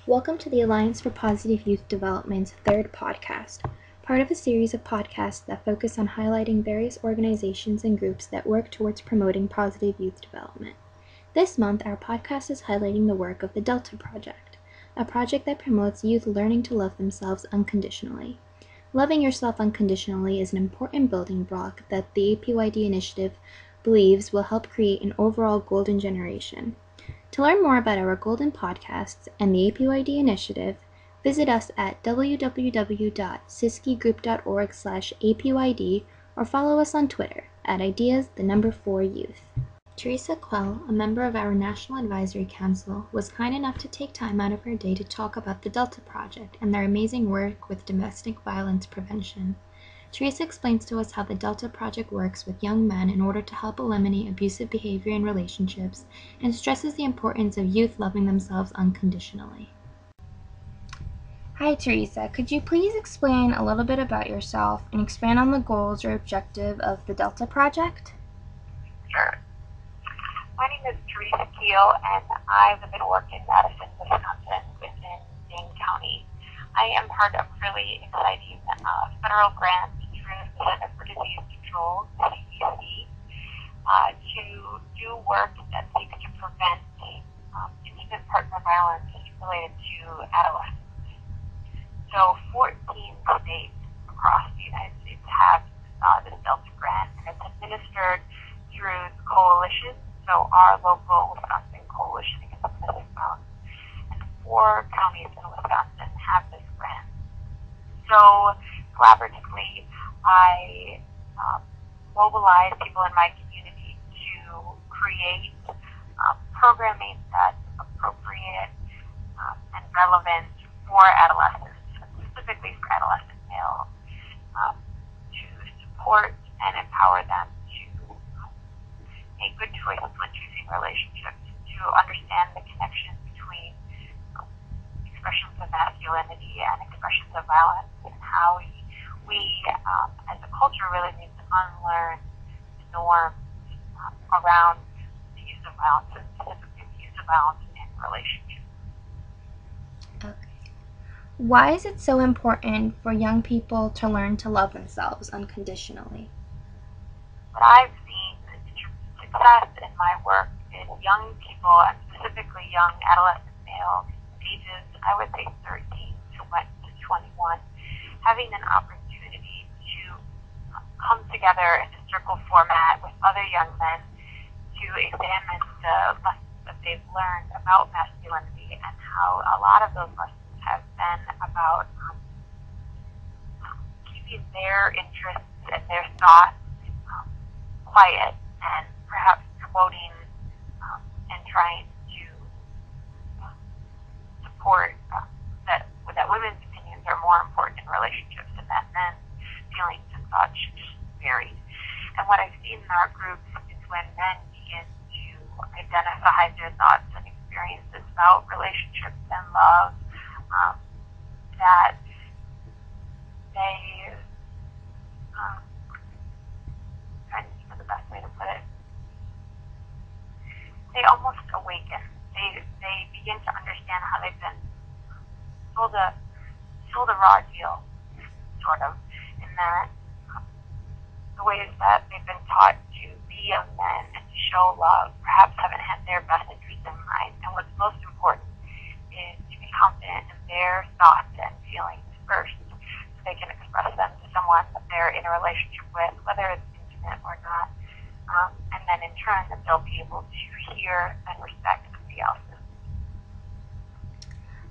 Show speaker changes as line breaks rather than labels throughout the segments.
Welcome to the Alliance for Positive Youth Development's third podcast, part of a series of podcasts that focus on highlighting various organizations and groups that work towards promoting positive youth development. This month, our podcast is highlighting the work of the Delta Project, a project that promotes youth learning to love themselves unconditionally. Loving yourself unconditionally is an important building block that the APYD initiative believes will help create an overall golden generation. To learn more about our Golden Podcasts and the APYD initiative, visit us at www.siskigroup.org/APYD or follow us on Twitter at ideas4youth. Theresa, a member of our National Advisory Council, was kind enough to take time out of her day to talk about the Delta Project and their amazing work with domestic violence prevention. Theresa explains to us how the Delta Project works with young men in order to help eliminate abusive behavior in relationships and stresses the importance of youth loving themselves unconditionally. Hi Theresa, could you please explain a little bit about yourself and expand on the goals or objective of the Delta Project?
Sure. My name is Theresa Keel, and I live and work in Madison, Wisconsin, within Dane County. I am part of really exciting federal grant through the Center for Disease Control, CDC, to do work that seeks to prevent intimate partner violence related to adolescents. So 14 states across the United States have this Delta grant, and it's administered through the coalition, so our local Wisconsin Coalition Against Domestic Violence. And 4 counties in Wisconsin have this grant. So collaboratively, I mobilize people in my community to create programming that's appropriate and relevant for adolescents, specifically for adolescent males, to support and empower them to make good choices when choosing relationships, to understand the connection between expressions of masculinity and expressions of violence, and how we as a culture really need to unlearn the norms around the use of violence, and specifically the use of violence in relationships.
Okay. Why is it so important for young people to learn to love themselves unconditionally?
What I've seen success in my work is young people, and specifically young adolescent males, ages, I would say 13 to 21, having an opportunity to come together in a circle format with other young men to examine the lessons that they've learned about masculinity and how a lot of those lessons have been about keeping their interests and their thoughts quiet, and perhaps quoting and trying to support that women's opinions are more important in relationships, and that men's feelings and thoughts should just vary. And what I've seen in our groups is when men begin to identify their thoughts and experiences about relationships and love, that they, trying to think of the best way to put it, they almost awaken. They begin to understand how they've been sold a raw deal, sort of, in that the ways that they've been taught to be young men and to show love perhaps haven't had their best interest in mind. And what's most important is to be confident in their thoughts and feelings first, so they can express them to someone that they're in a relationship with, whether it's intimate or not. And then in turn, that they'll be able to hear and respect somebody else's.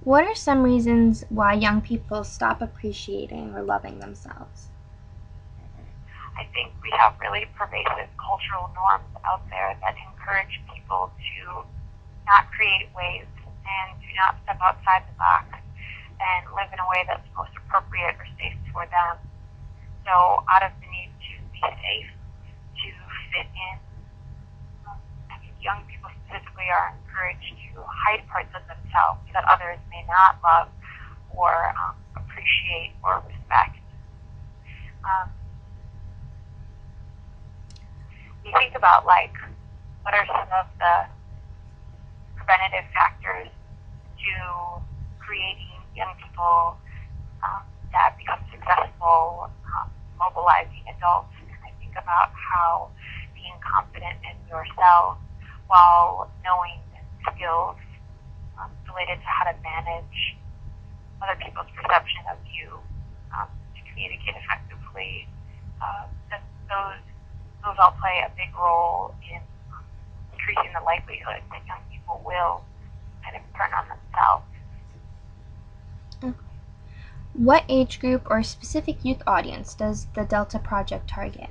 What are some reasons why young people stop appreciating or loving themselves?
I think we have really pervasive cultural norms out there that encourage people to not create waves and to not step outside the box and live in a way that's most appropriate or safe for them. So out of the need to be safe, to fit in, I think young people specifically are encouraged to hide parts of themselves that others may not love or appreciate or respect. You think about, like, what are some of the preventative factors to creating young people that become successful, mobilizing adults. And I think about how being confident in yourself while knowing skills related to how to manage other people's perception of you, to communicate effectively, that those all play a big role in increasing the likelihood that young people will kind of turn on themselves.
What age group or specific youth audience does the Delta Project target?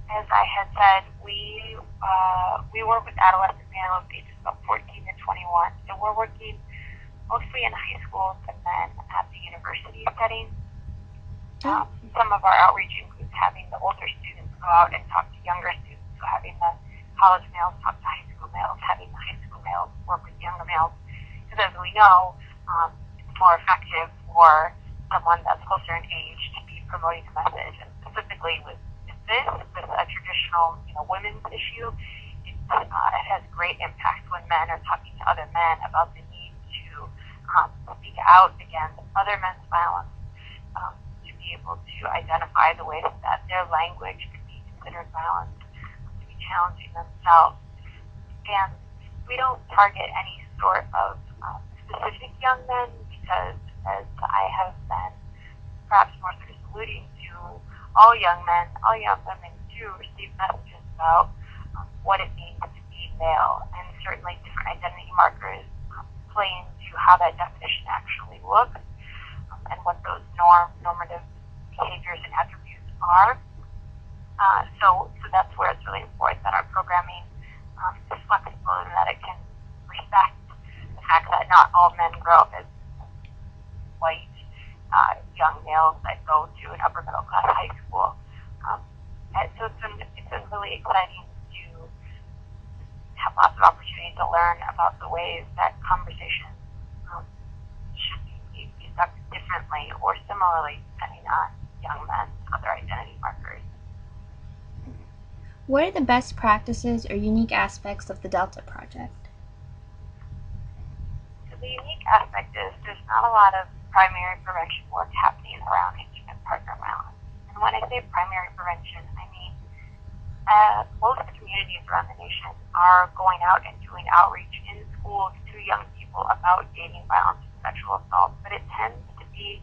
As I had said, we work with adolescent males ages about 14 to 21. So we're working mostly in high schools and then at the university setting. Some of our outreach includes having the older students go out and talk to younger students, so having the college males talk to high school males, having the high school males work with younger males. Because as we know, it's more effective for someone that's closer in age to be promoting a message. And specifically with a traditional, women's issue, it has great impact when men are talking to other men about the need to speak out against other men's violence, to be able to identify the ways that their language could be considered violence, to be challenging themselves. And we don't target any sort of specific young men because, as I have been perhaps more sort of alluding to, all young men, all young women do receive messages about what it means to be male, and certainly different identity markers play into how that definition actually looks, and what those normative behaviors and attributes are. So that's where it's really important that our programming is flexible and that it can respect the fact that not all men grow up as white young males that go to an upper middle class high school. And so it's been really exciting to have lots of opportunity to learn about the ways that conversations should be conducted differently or similarly depending on young men's other identity markers.
What are the best practices or unique aspects of the Delta Project?
So the unique aspect is there's not a lot of primary prevention work happening around intimate partner violence. And when I say primary prevention, I mean most communities around the nation are going out and doing outreach in schools to young people about dating violence and sexual assault, but it tends to be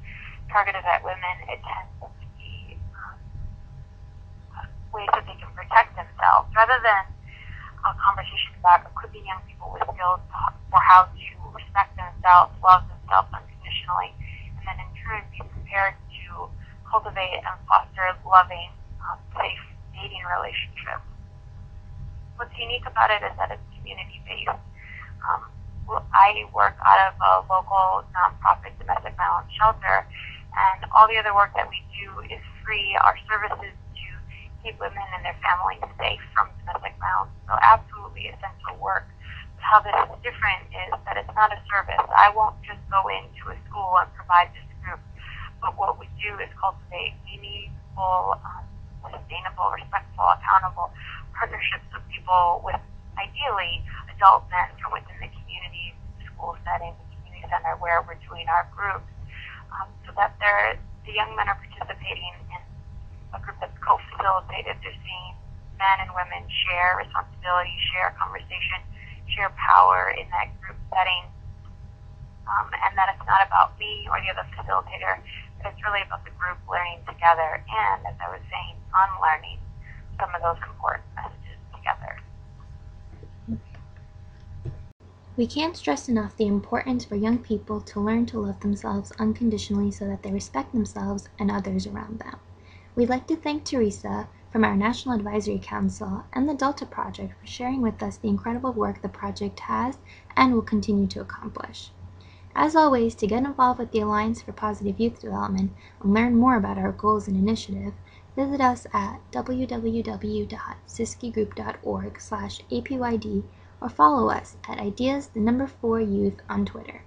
targeted at women. It tends to be ways that they can protect themselves rather than a conversation about equipping young people with skills for how to respect themselves, love themselves unconditionally, and then in turn be prepared to cultivate and foster loving, safe dating relationships. What's unique about it is that it's community-based. I work out of a local nonprofit domestic violence shelter, and all the other work that we do is free. Our services to keep women and their families safe from domestic violence. So absolutely essential work. But how this is different is that it's not a service. I won't just go into a school and provide this group, but what we do is cultivate meaningful, sustainable, respectful, accountable partnerships with people with ideally adult men from within the community, school setting, the community center where we're doing our groups, so that the young men are participating in a group that's co-facilitated. They're seeing men and women share responsibility, share conversation, share power in that group setting, and that it's not about me or the other facilitator, but it's really about the group learning together and, as I was saying, unlearning some of those important messages together.
We can't stress enough the importance for young people to learn to love themselves unconditionally so that they respect themselves and others around them. We'd like to thank Theresa from our National Advisory Council and the Delta Project for sharing with us the incredible work the project has and will continue to accomplish. As always, to get involved with the Alliance for Positive Youth Development and learn more about our goals and initiative, visit us at www.siskigroup.org/APYD or follow us at ideas4youth on Twitter.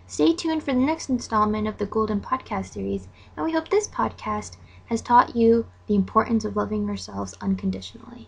Stay tuned for the next installment of the Golden Podcast series, and we hope this podcast has taught you the importance of loving yourselves unconditionally.